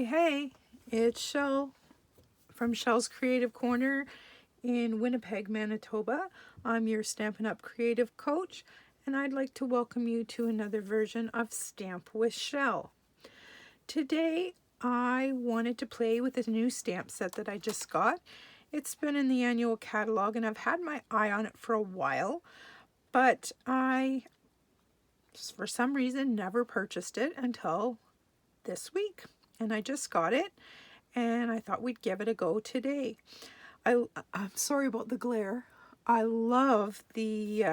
Hey, it's Shel from Shel's Creative Corner in Winnipeg, Manitoba. I'm your Stampin' Up! Creative Coach, and I'd like to welcome you to another version of Stamp with Shel. Today, I wanted to play with this new stamp set that I just got. It's been in the annual catalog, and I've had my eye on it for a while, but I, for some reason, never purchased it until this week. And I just got it, and I thought we'd give it a go today. I'm sorry about the glare. I love the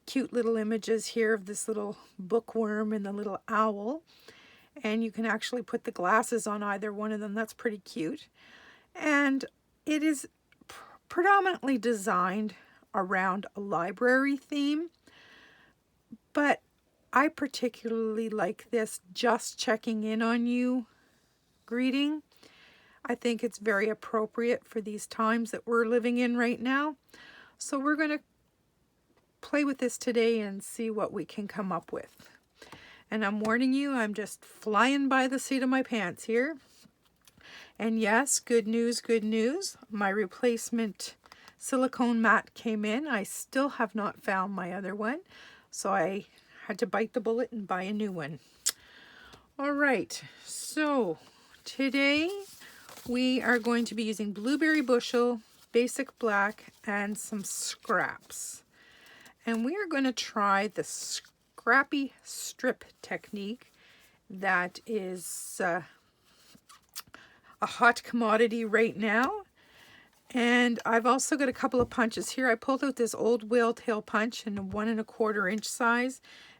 cute little images here of this little bookworm and the little owl. And you can actually put the glasses on either one of them. That's pretty cute. And it is predominantly designed around a library theme. But I particularly like this just checking in on you greeting. I think it's very appropriate for these times that we're living in right now. So we're going to play with this today and see what we can come up with. And I'm warning you, I'm just flying by the seat of my pants here. And yes, good news, good news. My replacement silicone mat came in. I still have not found my other one. So I had to bite the bullet and buy a new one. All right, so today we are going to be using blueberry bushel, basic black, and some scraps. And we are going to try the Scrappy strip technique that is a hot commodity right now. And I've also got a couple of punches here. I pulled out this old whale tail punch in a 1 1/4 inch size,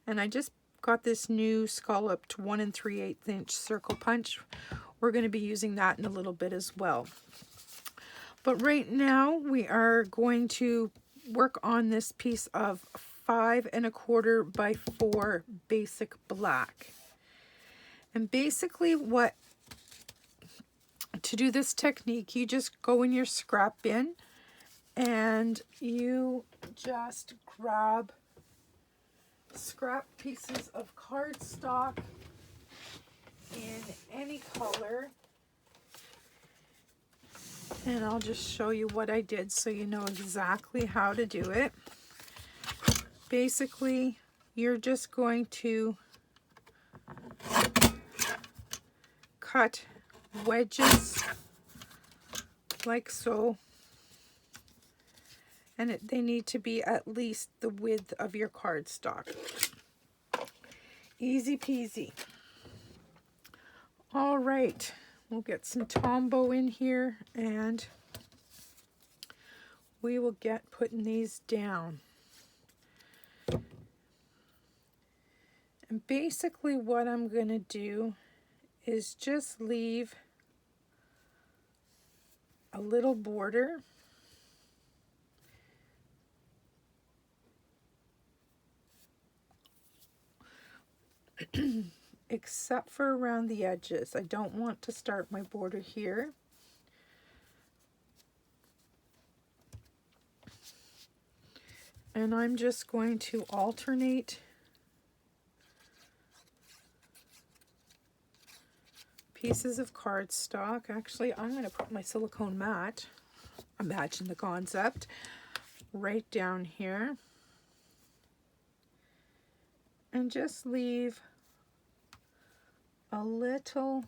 and I just got this new scalloped 1 3/8 inch circle punch. We're going to be using that in a little bit as well. But right now we are going to work on this piece of 5 1/4 by 4 basic black. And basically to do this technique, you just go in your scrap bin and you just grab scrap pieces of cardstock in any color. And I'll just show you what I did so you know exactly how to do it. Basically, you're just going to cut wedges like so, and they need to be at least the width of your cardstock. Easy peasy. All right, we'll get some Tombow in here and we will get putting these down. And basically what I'm going to do is just leave a little border except for around the edges. I don't want to start my border here. And I'm just going to alternate pieces of cardstock. Actually, I'm going to put my silicone mat, imagine the concept, right down here. And just leave a little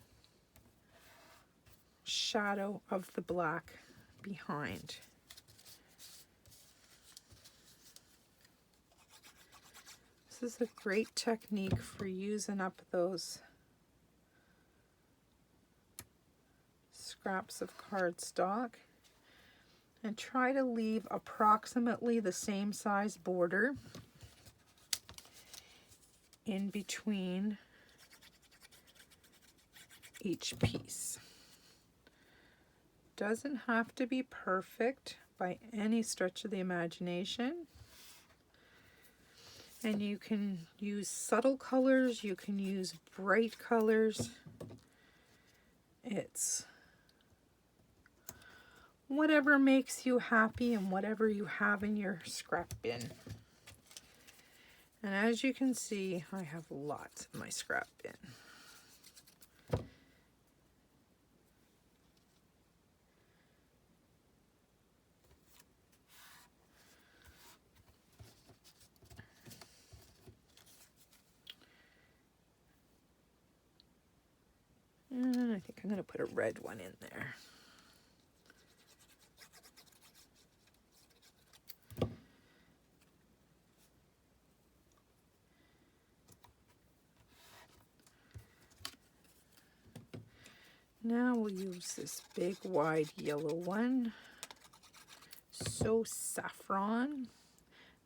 shadow of the black behind. This is a great technique for using up those scraps of cardstock, and try to leave approximately the same size border in between each piece. Doesn't have to be perfect by any stretch of the imagination. And you can use subtle colors, you can use bright colors. It's whatever makes you happy and whatever you have in your scrap bin. And as you can see, I have lots in my scrap bin. I think I'm going to put a red one in there. Now we'll use this big wide yellow one. So saffron.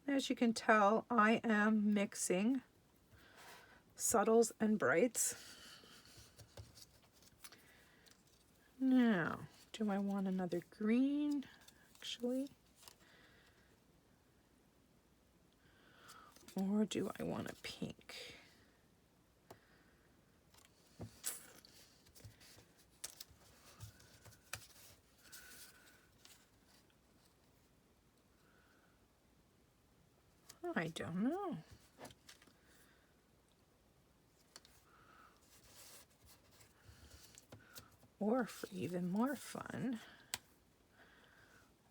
As you can tell, I am mixing subtles and brights. Now, do I want another green, actually? Or do I want a pink? I don't know. Or for even more fun,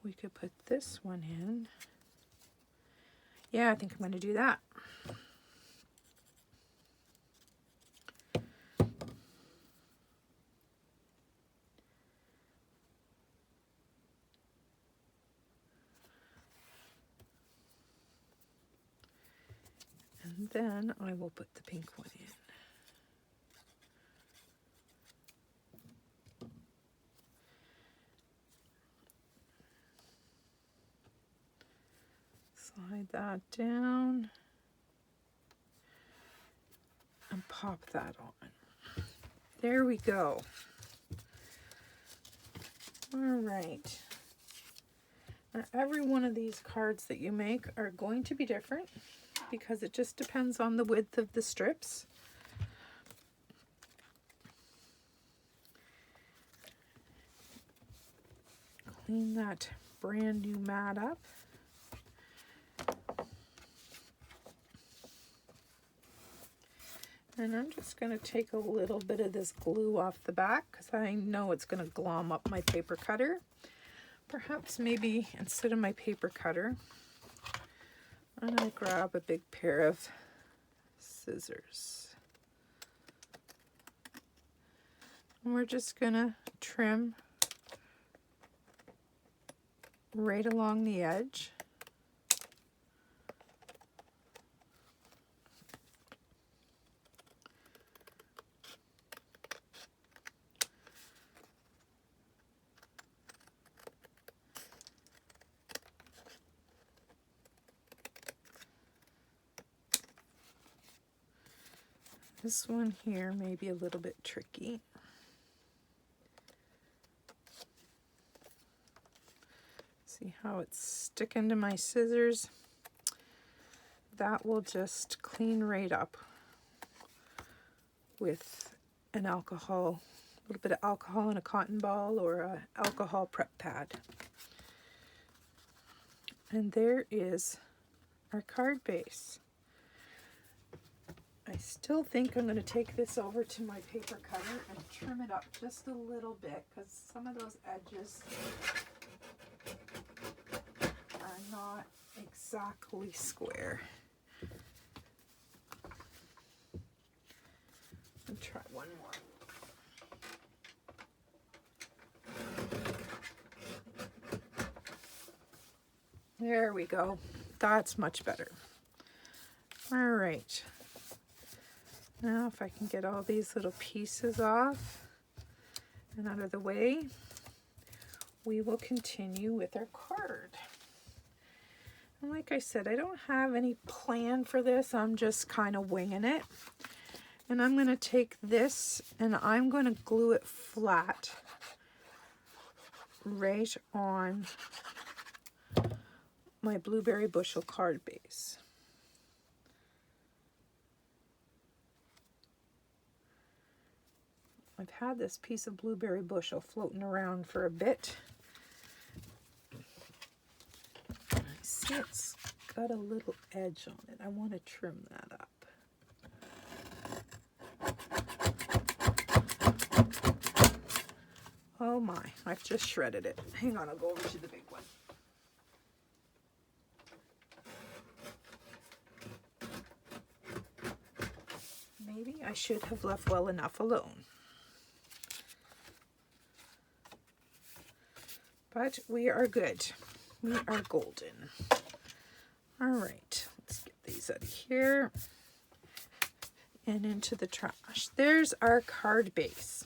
we could put this one in. Yeah, I think I'm going to do that. And then I will put the pink one in. Slide that down and pop that on. There we go. All right. Now, every one of these cards that you make are going to be different because it just depends on the width of the strips. Clean that brand new mat up. And I'm just going to take a little bit of this glue off the back because I know it's going to glom up my paper cutter. Perhaps maybe instead of my paper cutter, I'm going to grab a big pair of scissors. And we're just going to trim right along the edge. This one here may be a little bit tricky. See how it's sticking to my scissors? That will just clean right up with an alcohol, a little bit of alcohol in a cotton ball or an alcohol prep pad. And there is our card base. I still think I'm going to take this over to my paper cutter and trim it up just a little bit because some of those edges are not exactly square. I'll try one more. There we go. That's much better. All right. Now if I can get all these little pieces off and out of the way, we will continue with our card. And like I said, I don't have any plan for this. I'm just kind of winging it. And I'm going to take this and I'm going to glue it flat right on my blueberry bushel card base. I've had this piece of blueberry bushel floating around for a bit. I see it's got a little edge on it. I want to trim that up. Oh my, I've just shredded it. Hang on, I'll go over to the big one. Maybe I should have left well enough alone. But we are good. We are golden. All right, let's get these out of here and into the trash. There's our card base.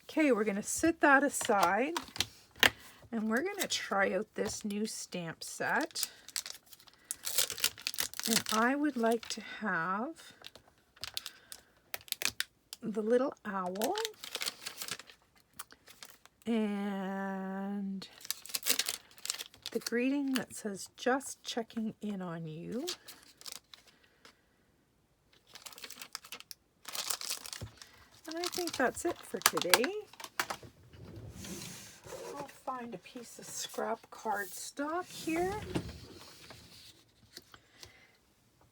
Okay, we're going to set that aside, and we're going to try out this new stamp set. And I would like to have the little owl and the greeting that says, "Just checking in on you." And I think that's it for today. I'll find a piece of scrap cardstock here.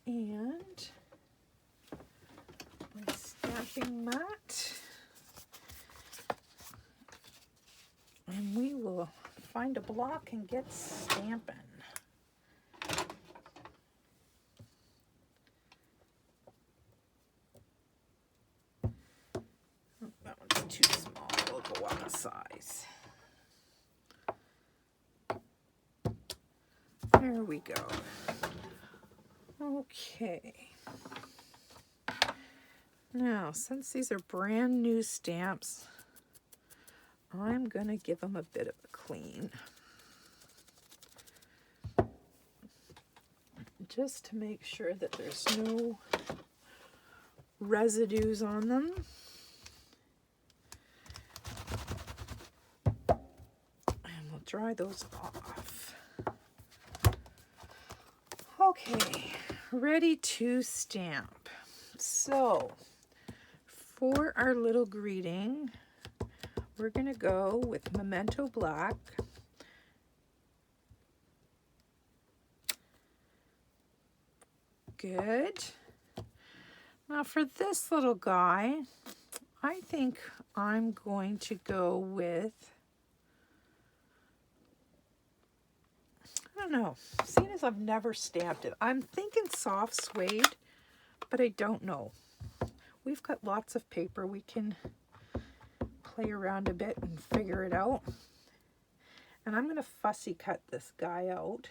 And my stamping mat. And we will find a block and get stamping. Oh, that one's too small. We'll go on a size. There we go. Okay. Now, since these are brand new stamps, I'm going to give them a bit of a clean. Just to make sure that there's no residues on them. And we'll dry those off. Okay, ready to stamp. So, for our little greeting, we're going to go with Memento Black. Good. Now for this little guy, I think I'm going to go with, I don't know, seeing as I've never stamped it, I'm thinking soft suede, but I don't know. We've got lots of paper. We can play around a bit and figure it out. And I'm going to fussy cut this guy out.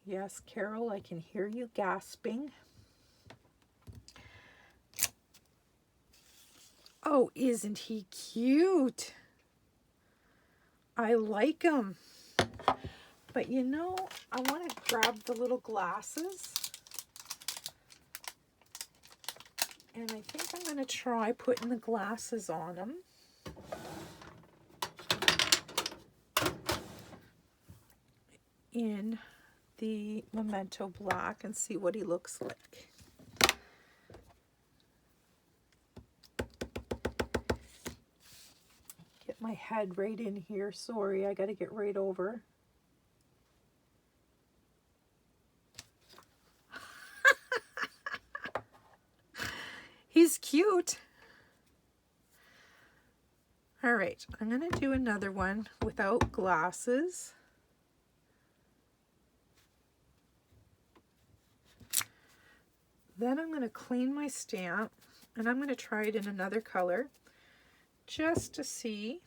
Yes, Carol, I can hear you gasping. Oh, isn't he cute? I like him. But you know, I want to grab the little glasses. And I think I'm going to try putting the glasses on him. In the Memento Black and see what he looks like. Get my head right in here. Sorry, I got to get right over. He's cute. All right, I'm going to do another one without glasses. Then I'm going to clean my stamp, and I'm going to try it in another color just to see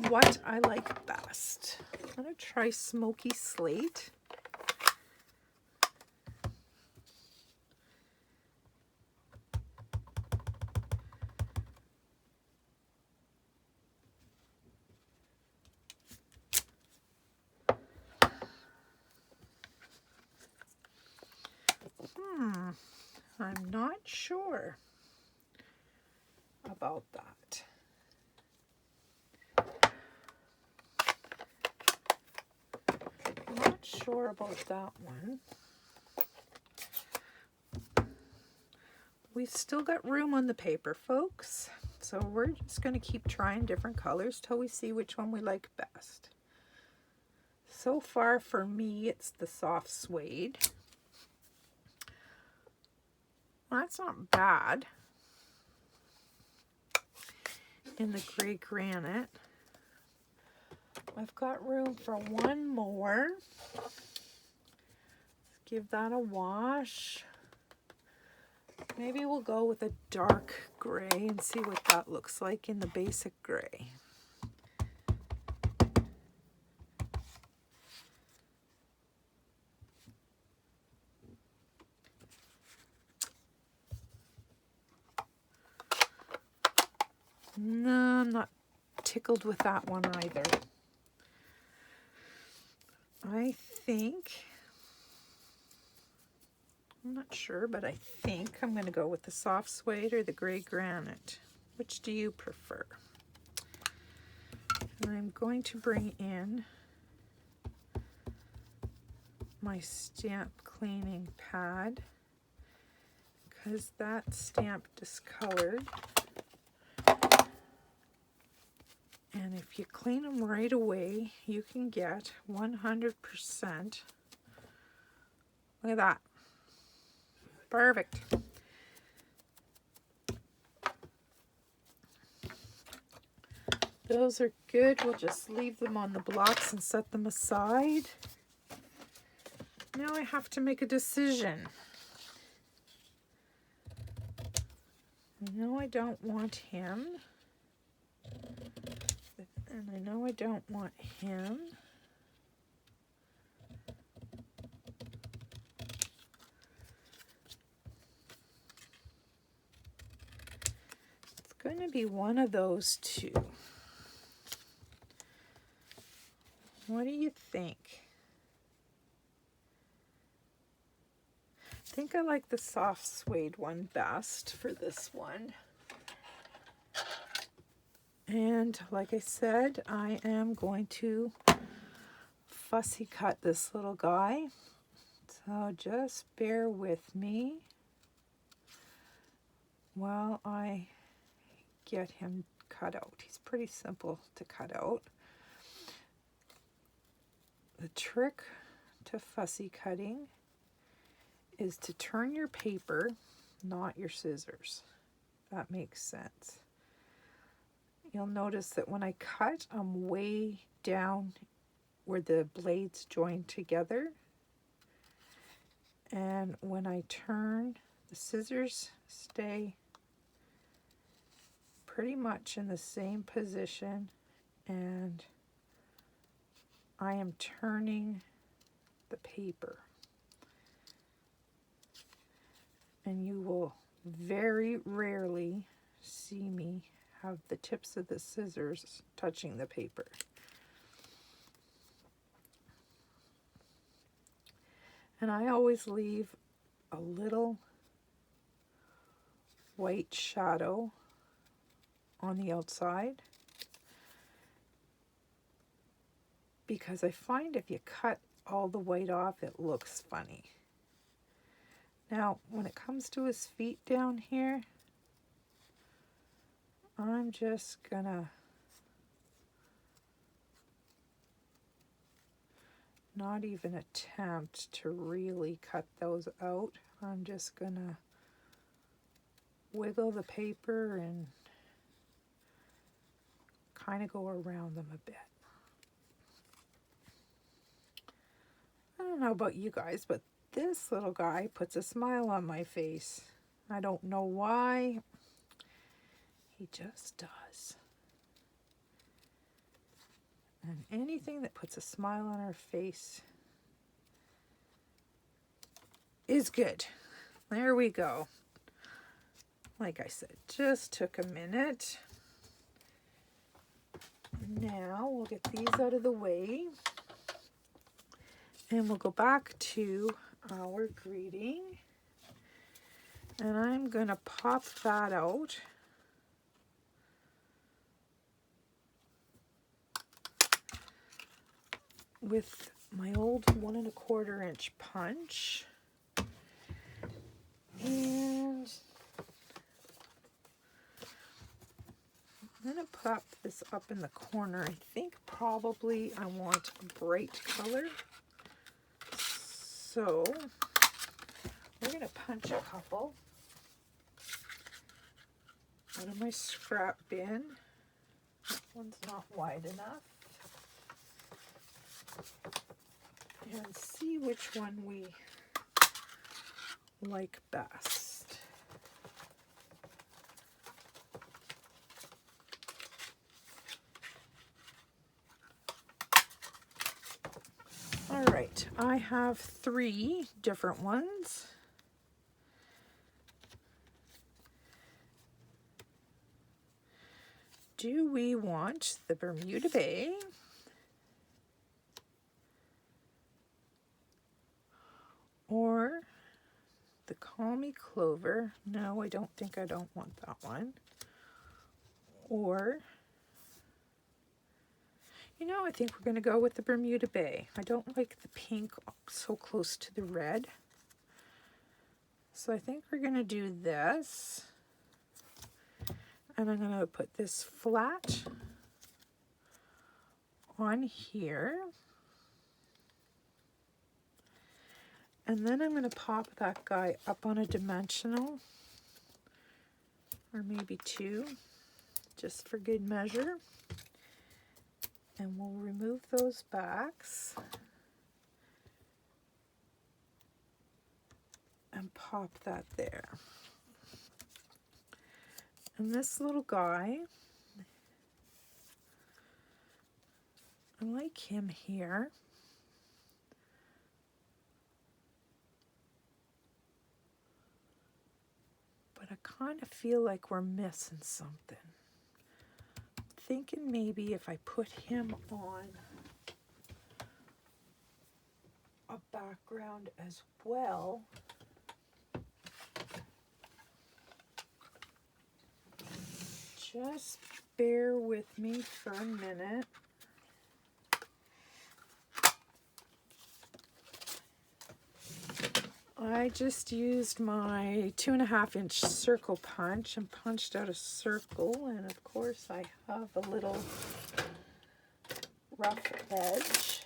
what I like best. I'm going to try Smoky Slate. I'm not sure about that. Not sure about that one. We've still got room on the paper, folks. So we're just going to keep trying different colors till we see which one we like best. So far for me, it's the soft suede. Well, that's not bad. In the gray granite. I've got room for one more. Let's give that a wash. Maybe we'll go with a dark gray and see what that looks like in the basic gray. No, I'm not tickled with that one either. I think, I'm not sure, but I think I'm going to go with the soft suede or the gray granite. Which do you prefer? And I'm going to bring in my stamp cleaning pad because that stamp discolored. And if you clean them right away, you can get 100%. Look at that. Perfect. Those are good. We'll just leave them on the blocks and set them aside. Now I have to make a decision. I know I don't want him. And I know I don't want him. It's going to be one of those two. What do you think? I think I like the soft suede one best for this one. And like I said, I am going to fussy cut this little guy. So just bear with me while I get him cut out. He's pretty simple to cut out. The trick to fussy cutting is to turn your paper, not your scissors. That makes sense. You'll notice that when I cut, I'm way down where the blades join together. And when I turn, the scissors stay pretty much in the same position, and I am turning the paper. And you will very rarely see me have the tips of the scissors touching the paper. And I always leave a little white shadow on the outside because I find if you cut all the white off, it looks funny. Now, when it comes to his feet down here, I'm just gonna not even attempt to really cut those out. I'm just gonna wiggle the paper and kind of go around them a bit. I don't know about you guys, but this little guy puts a smile on my face. I don't know why. He just does. And anything that puts a smile on our face is good. There we go. Like I said, just took a minute. Now we'll get these out of the way. And we'll go back to our greeting. And I'm going to pop that out. With my old 1 1/4 inch punch. And I'm going to pop this up in the corner. I think probably I want a bright color. So we're going to punch a couple out of my scrap bin. That one's not wide enough. And see which one we like best. All right, I have 3 different ones. Do we want the Bermuda Bay, or the Call Me Clover? No, I don't think I don't want that one. Or, you know, I think we're going to go with the Bermuda Bay. I don't like the pink so close to the red. So I think we're going to do this. And I'm going to put this flat on here. And then I'm going to pop that guy up on a dimensional, or maybe 2, just for good measure. And we'll remove those backs and pop that there. And this little guy, I like him here. But I kind of feel like we're missing something. Thinking maybe if I put him on a background as well, just bear with me for a minute. I just used my 2.5-inch circle punch and punched out a circle, and of course I have a little rough edge.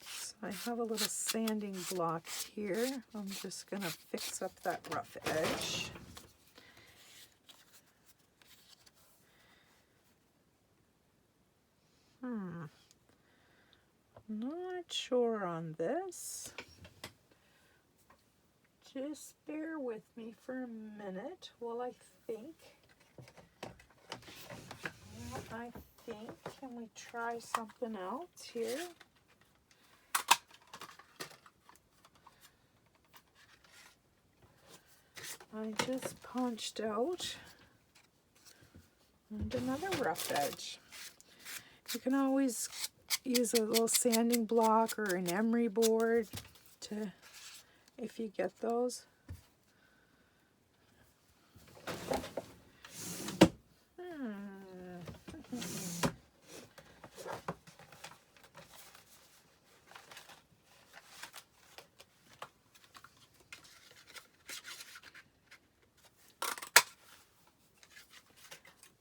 So I have a little sanding block here. I'm just going to fix up that rough edge. Not sure on this. Just bear with me for a minute while I think. Can we try something else here? I just punched out and another rough edge. You can always use a little sanding block or an emery board to, if you get those.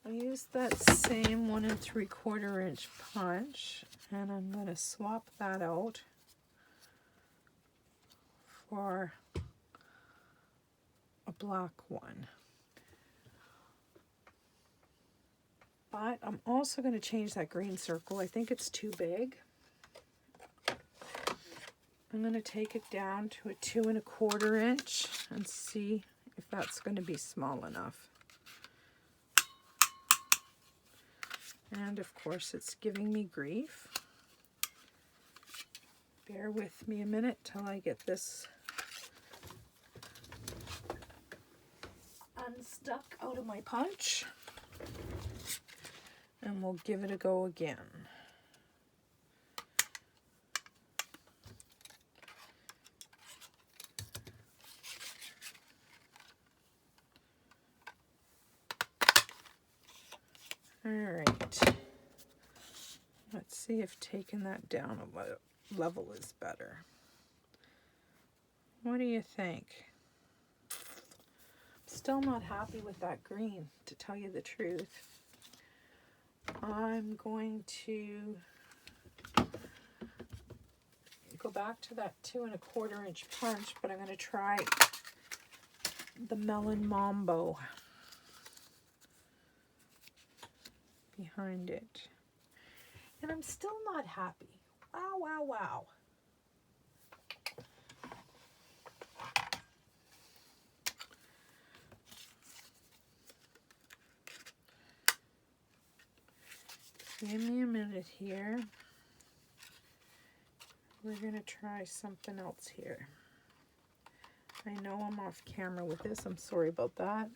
I used that same 1 3/4 inch punch, and I'm going to swap that out for a black one. But I'm also going to change that green circle. I think it's too big. I'm going to take it down to a 2 1/4 inch and see if that's going to be small enough. And of course it's giving me grief. Bear with me a minute till I get this unstuck out of my punch. And we'll give it a go again. All right. Let's see if taking that down a level is better. What do you think? Still not happy with that green, to tell you the truth. I'm going to go back to that 2 1/4 inch punch, but I'm going to try the Melon Mambo behind it. And I'm still not happy. Wow, wow, wow. Give me a minute here. we're going to try something else here. I know I'm off camera with this. I'm sorry about that.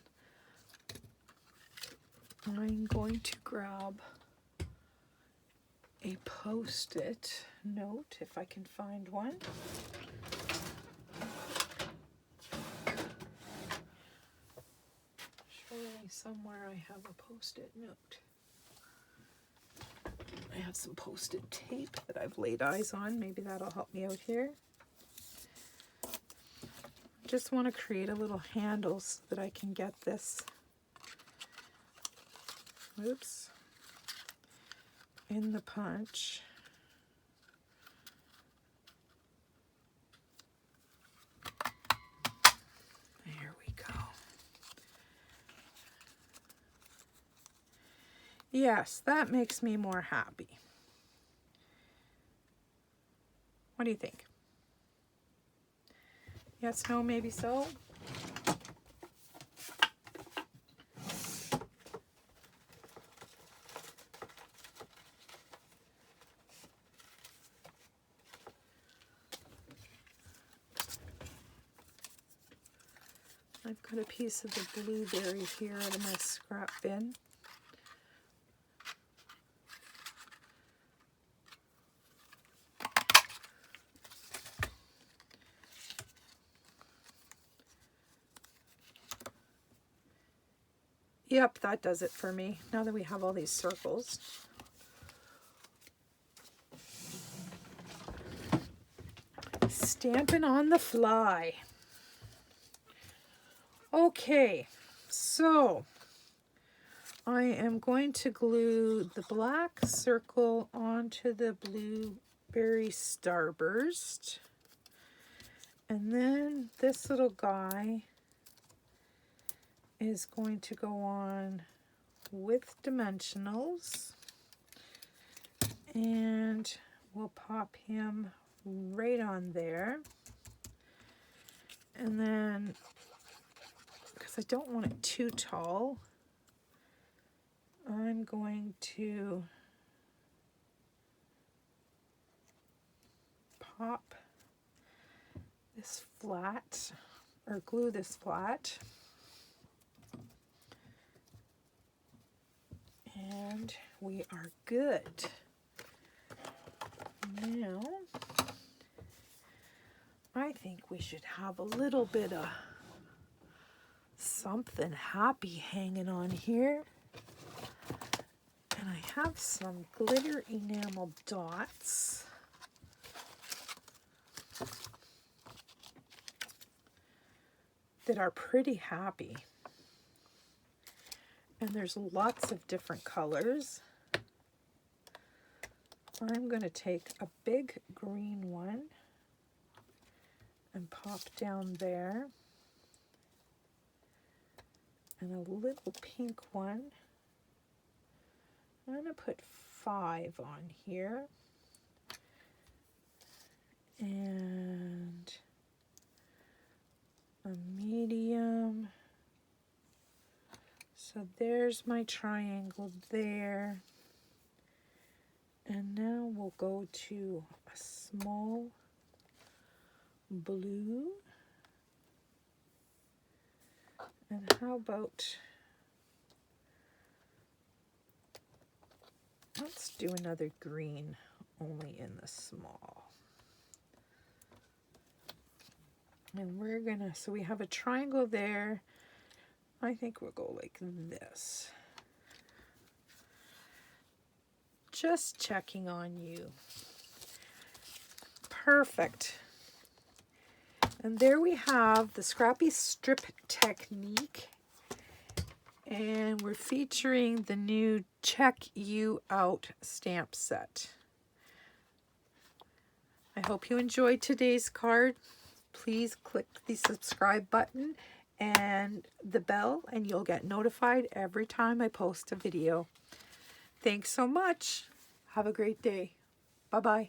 I'm going to grab a Post-it note if I can find one. Surely somewhere I have a Post-it note. I have some Post-it tape that I've laid eyes on. Maybe that'll help me out here. Just want to create a little handle so that I can get this, oops, in the punch. There we go. Yes, that makes me more happy. What do you think? Yes, no, maybe so? I've got a piece of the blueberry here out of my scrap bin. Yep, that does it for me, now that we have all these circles. Stampin' on the fly. Okay, so I am going to glue the black circle onto the blueberry starburst. And then this little guy is going to go on with dimensionals, and we'll pop him right on there. And then, because I don't want it too tall, I'm going to pop this flat, or glue this flat. And we are good. Now, I think we should have a little bit of something happy hanging on here. And I have some glitter enamel dots. That are pretty happy. And there's lots of different colors. I'm going to take a big green one and pop down there. And a little pink one. I'm going to put 5 on here. And a medium. So there's my triangle there. And now we'll go to a small blue. And how about, let's do another green, only in the small. And we're gonna, so we have a triangle there. I think we'll go like this. Just checking on you. Perfect. And there we have the Scrappy strip technique. And we're featuring the new Check You Out stamp set. I hope you enjoyed today's card. Please click the subscribe button and the bell, and you'll get notified every time I post a video. Thanks so much. Have a great day. Bye-bye.